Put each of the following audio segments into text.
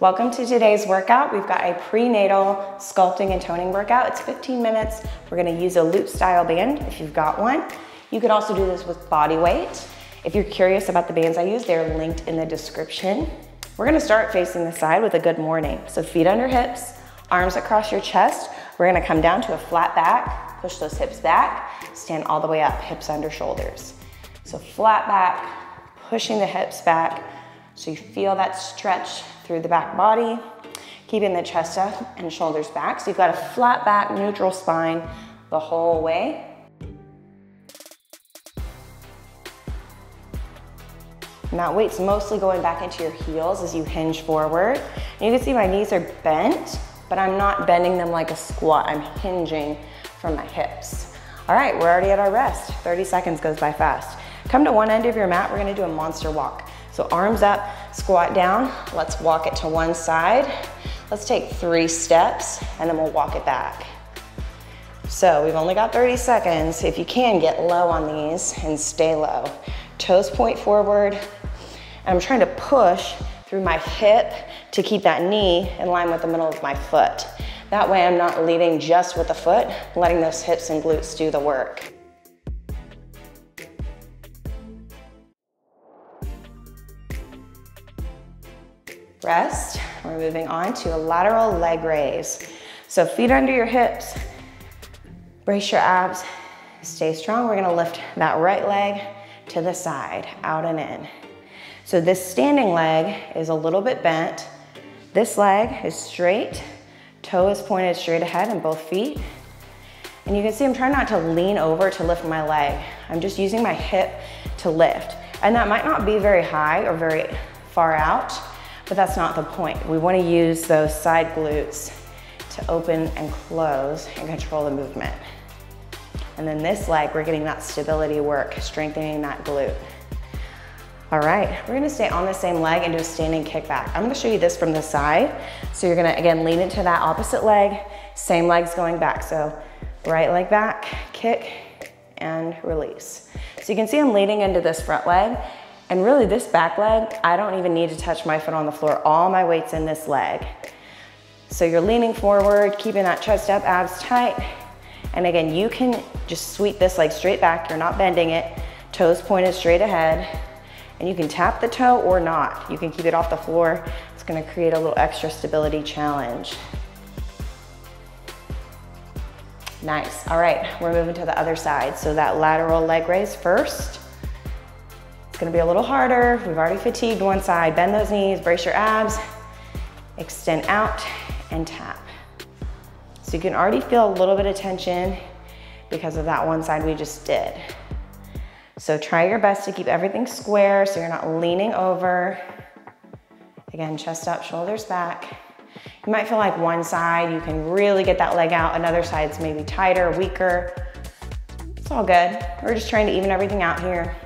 Welcome to today's workout. We've got a prenatal sculpting and toning workout. It's 15 minutes. We're gonna use a loop style band if you've got one. You could also do this with body weight. If you're curious about the bands I use, they're linked in the description. We're gonna start facing the side with a good morning. So feet under hips, arms across your chest. We're gonna come down to a flat back, push those hips back, stand all the way up, hips under shoulders. So flat back, pushing the hips back, so you feel that stretch through the back body, keeping the chest up and shoulders back. So you've got a flat back, neutral spine the whole way. And that weight's mostly going back into your heels as you hinge forward. And you can see my knees are bent, but I'm not bending them like a squat. I'm hinging from my hips. All right, we're already at our rest. 30 seconds goes by fast. Come to one end of your mat, we're gonna do a monster walk. So arms up, squat down. Let's walk it to one side. Let's take 3 steps and then we'll walk it back. So we've only got 30 seconds. If you can, get low on these and stay low. Toes point forward. And I'm trying to push through my hip to keep that knee in line with the middle of my foot. That way I'm not leading just with the foot, letting those hips and glutes do the work. Rest. We're moving on to a lateral leg raise. So feet under your hips, brace your abs, stay strong. We're gonna lift that right leg to the side, out and in. So this standing leg is a little bit bent. This leg is straight, toe is pointed straight ahead in both feet. And you can see I'm trying not to lean over to lift my leg. I'm just using my hip to lift. And that might not be very high or very far out, but that's not the point. We want to use those side glutes to open and close and control the movement. And then this leg, we're getting that stability work, strengthening that glute. All right, we're gonna stay on the same leg and do a standing kickback. I'm gonna show you this from the side. So you're gonna, again, lean into that opposite leg, same leg's going back. So right leg back, kick, and release. So you can see I'm leaning into this front leg. And really this back leg, I don't even need to touch my foot on the floor. All my weight's in this leg. So you're leaning forward, keeping that chest up, abs tight. And again, you can just sweep this leg straight back. You're not bending it. Toes pointed straight ahead. And you can tap the toe or not. You can keep it off the floor. It's gonna create a little extra stability challenge. Nice, all right, we're moving to the other side. So that lateral leg raise first. It's gonna be a little harder. We've already fatigued one side. Bend those knees, brace your abs, extend out and tap. So you can already feel a little bit of tension because of that one side we just did. So try your best to keep everything square so you're not leaning over. Again, chest up, shoulders back. You might feel like one side, you can really get that leg out. Another side's maybe tighter, weaker. It's all good. We're just trying to even everything out here.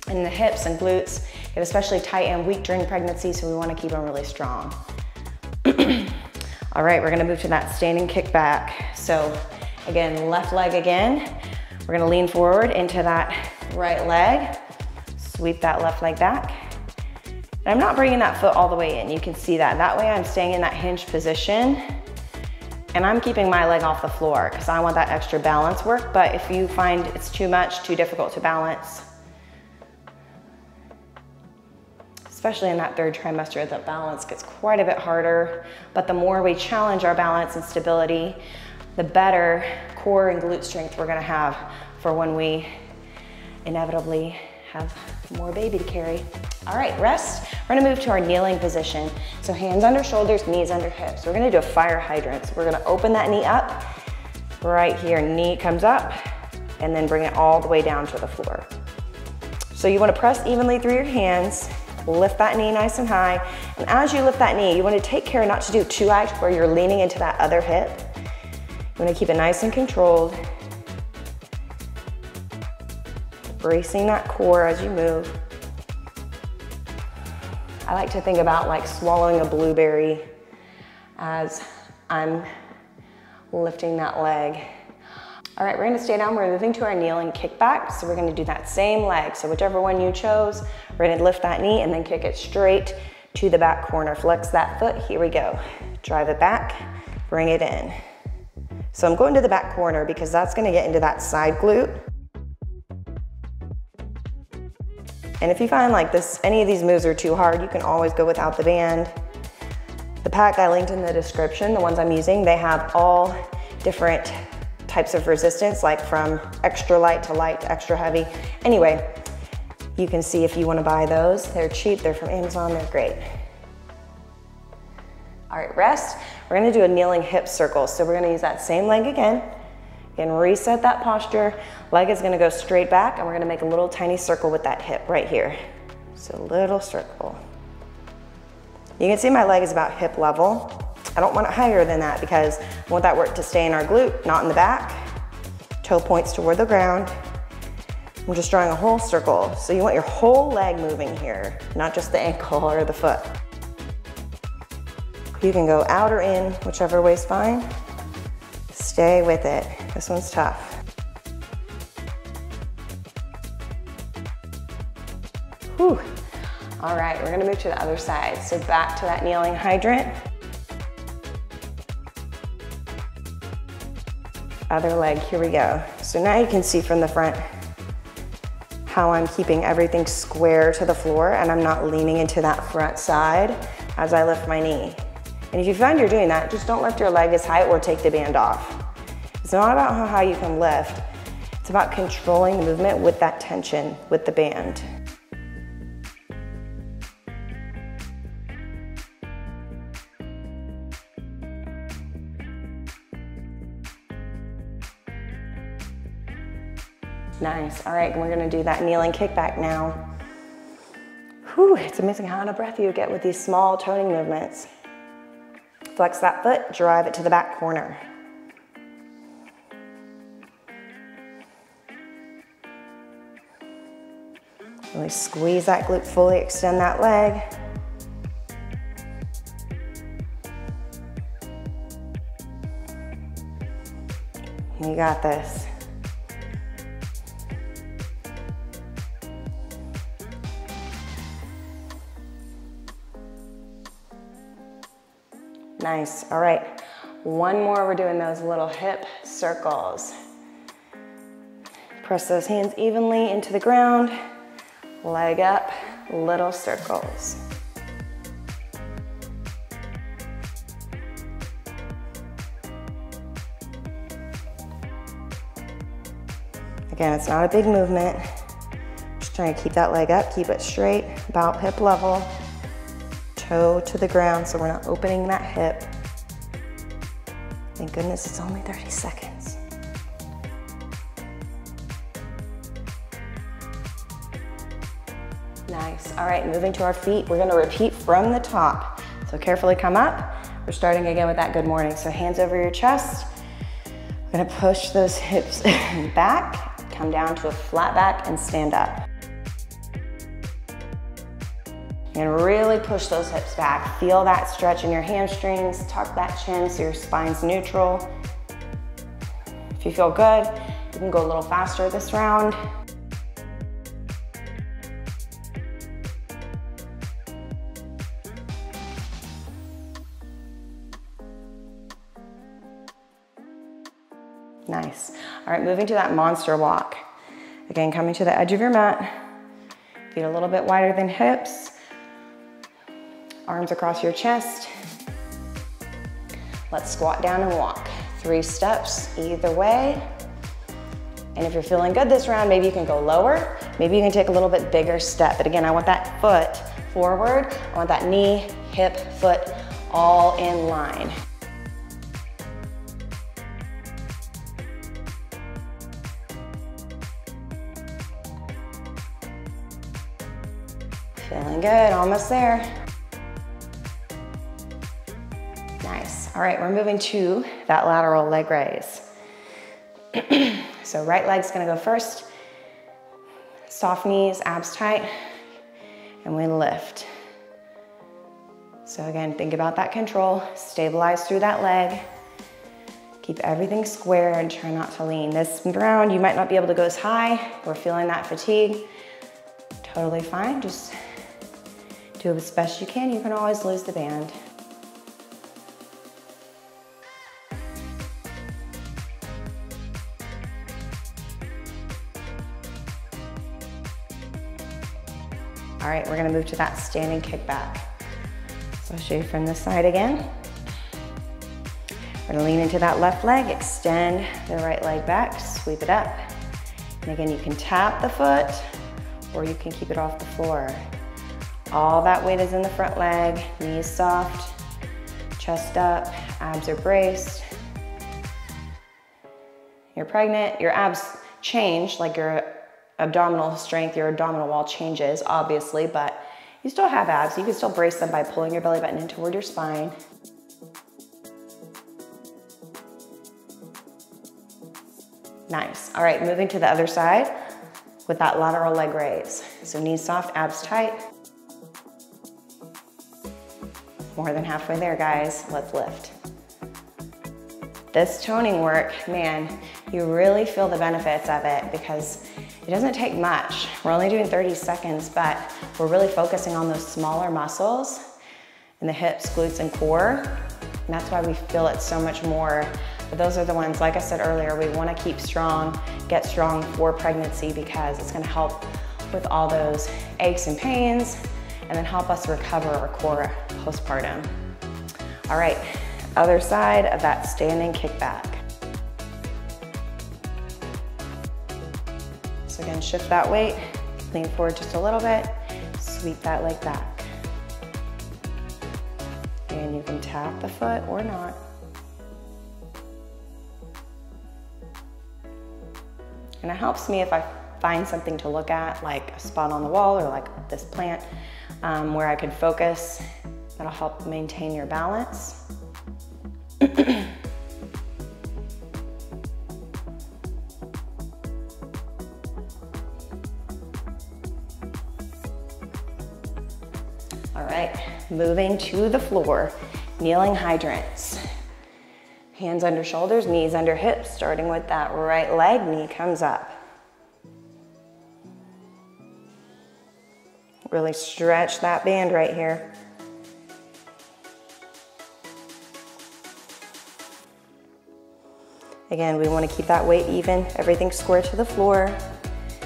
And the hips and glutes get especially tight and weak during pregnancy, so we want to keep them really strong. All right, we're gonna move to that standing kickback. So again, left leg again. We're gonna lean forward into that right leg, sweep that left leg back. And I'm not bringing that foot all the way in. You can see that. That way I'm staying in that hinge position and I'm keeping my leg off the floor because I want that extra balance work. But if you find it's too much, too difficult to balance, especially in that 3rd trimester, the balance gets quite a bit harder. But the more we challenge our balance and stability, the better core and glute strength we're gonna have for when we inevitably have more baby to carry. All right, rest. We're gonna move to our kneeling position. So hands under shoulders, knees under hips. We're gonna do a fire hydrant. So we're gonna open that knee up. Right here, knee comes up, and then bring it all the way down to the floor. So you wanna press evenly through your hands, lift that knee nice and high. And as you lift that knee, you wanna take care not to do too high where you're leaning into that other hip. You wanna keep it nice and controlled. Bracing that core as you move. I like to think about like swallowing a blueberry as I'm lifting that leg. All right, we're gonna stay down. We're moving to our kneeling kickback. So we're gonna do that same leg. So whichever one you chose, we're gonna lift that knee and then kick it straight to the back corner. Flex that foot, here we go. Drive it back, bring it in. So I'm going to the back corner because that's gonna get into that side glute. And if you find like this, any of these moves are too hard, you can always go without the band. The pack I linked in the description, the ones I'm using, they have all different types of resistance, like from extra light to extra heavy. Anyway, you can see if you want to buy those. They're cheap, they're from Amazon, they're great. All right, rest. We're gonna do a kneeling hip circle. So we're gonna use that same leg again. Again, reset that posture. Leg is gonna go straight back, and we're gonna make a little tiny circle with that hip right here. So a little circle. You can see my leg is about hip level. I don't want it higher than that because I want that work to stay in our glute, not in the back. Toe points toward the ground. I'm just drawing a whole circle. So you want your whole leg moving here, not just the ankle or the foot. You can go out or in, whichever way's fine. Stay with it. This one's tough. Whew. All right, we're gonna move to the other side. So back to that kneeling hydrant. Other leg, here we go. So now you can see from the front how I'm keeping everything square to the floor and I'm not leaning into that front side as I lift my knee. And if you find you're doing that, just don't lift your leg as high or take the band off. It's not about how high you can lift. It's about controlling the movement with that tension with the band. Nice. All right, we're gonna do that kneeling kickback now. Whew, it's amazing how out of breath you get with these small toning movements. Flex that foot, drive it to the back corner. Really squeeze that glute, fully extend that leg. You got this. Nice, all right. One more, we're doing those little hip circles. Press those hands evenly into the ground, leg up, little circles. Again, it's not a big movement. Just trying to keep that leg up, keep it straight, about hip level. Toe to the ground so we're not opening that hip. Thank goodness it's only 30 seconds. Nice. All right, moving to our feet. We're gonna repeat from the top. So carefully come up. We're starting again with that good morning. So hands over your chest. We're gonna push those hips back, come down to a flat back and stand up. And really push those hips back. Feel that stretch in your hamstrings, tuck that chin so your spine's neutral. If you feel good, you can go a little faster this round. Nice. All right, moving to that monster walk. Again, coming to the edge of your mat, feet a little bit wider than hips. Arms across your chest. Let's squat down and walk. 3 steps either way. And if you're feeling good this round, maybe you can go lower. Maybe you can take a little bit bigger step. But again, I want that foot forward. I want that knee, hip, foot all in line. Feeling good, almost there. Nice. All right, we're moving to that lateral leg raise. So right leg's gonna go first. Soft knees, abs tight, and we lift. So again, think about that control. Stabilize through that leg. Keep everything square and try not to lean. This round, you might not be able to go as high. We're feeling that fatigue. Totally fine, just Do as best you can. You can always lose the band. All right, we're gonna move to that standing kickback. So I'll show you from this side again. We're gonna lean into that left leg, extend the right leg back, sweep it up. And again, you can tap the foot or you can keep it off the floor. All that weight is in the front leg, knees soft, chest up, abs are braced. You're pregnant, your abs change, like your abdominal strength, your abdominal wall changes, obviously, but you still have abs. You can still brace them by pulling your belly button in toward your spine. Nice. All right, moving to the other side with that lateral leg raise. So knees soft, abs tight. More than halfway there, guys. Let's lift. This toning work, man, you really feel the benefits of it because it doesn't take much. We're only doing 30 seconds, but we're really focusing on those smaller muscles in the hips, glutes, and core. And that's why we feel it so much more. But those are the ones, like I said earlier, we want to keep strong, get strong for pregnancy because it's going to help with all those aches and pains and then help us recover our core postpartum. All right, other side of that standing kickback. So again, shift that weight, lean forward just a little bit, sweep that leg back. And you can tap the foot or not. And it helps me if I find something to look at, like a spot on the wall or like this plant, where I can focus. That'll help maintain your balance. All right, moving to the floor, kneeling hydrants. Hands under shoulders, knees under hips, starting with that right leg, knee comes up. Really stretch that band right here. Again, we want to keep that weight even, everything square to the floor.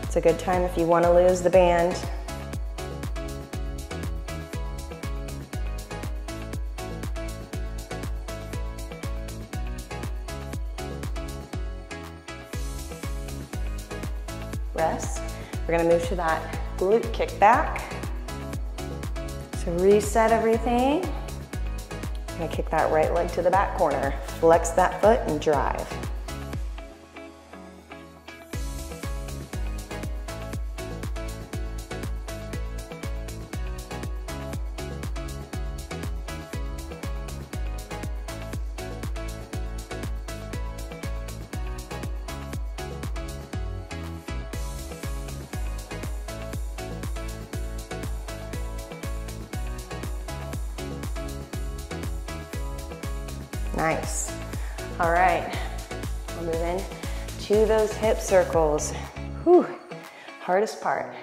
It's a good time if you want to lose the band. Rest. We're gonna move to that glute kick back. So reset everything. I'm gonna kick that right leg to the back corner. Flex that foot and drive. Nice. All right, we'll move in to those hip circles. Whew, hardest part.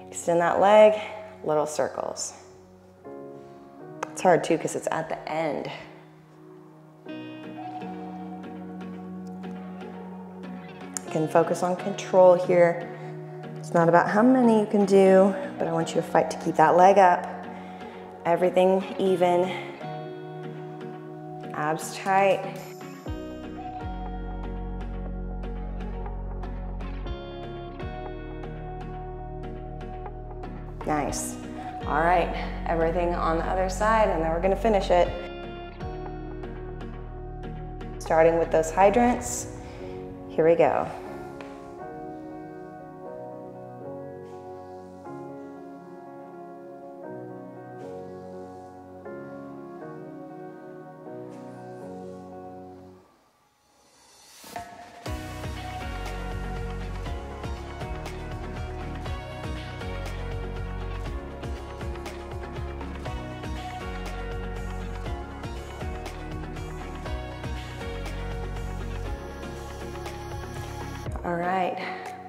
Extend that leg, little circles. It's hard too because it's at the end. You can focus on control here. It's not about how many you can do, but I want you to fight to keep that leg up. Everything even. Abs tight. Nice. All right, everything on the other side, and then we're gonna finish it. Starting with those hydrants. Here we go. All right,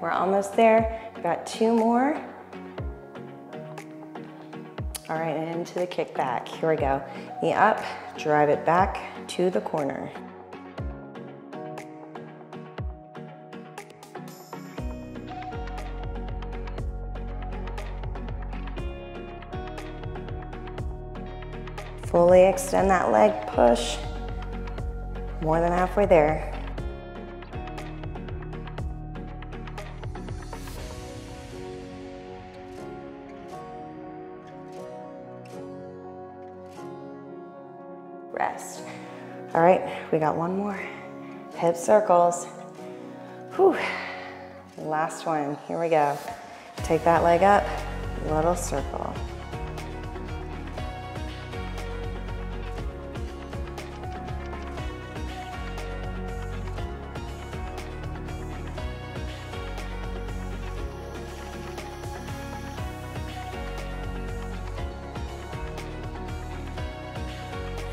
we're almost there. We've got two more. All right, and into the kickback. Here we go. Knee up, drive it back to the corner. Fully extend that leg, push. More than halfway there. Rest. All right, we got one more. Hip circles. Whew. Last one, here we go. Take that leg up, little circle.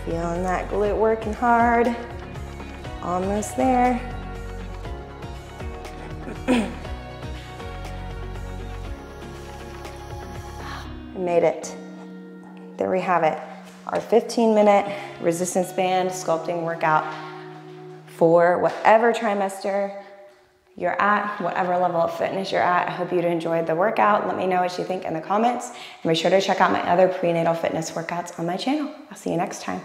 Feeling that glute working hard. Almost there. Made it. There we have it. Our 15-minute resistance band sculpting workout for whatever trimester you're at, whatever level of fitness you're at. I hope you'd enjoyed the workout. Let me know what you think in the comments. And be sure to check out my other prenatal fitness workouts on my channel. I'll see you next time.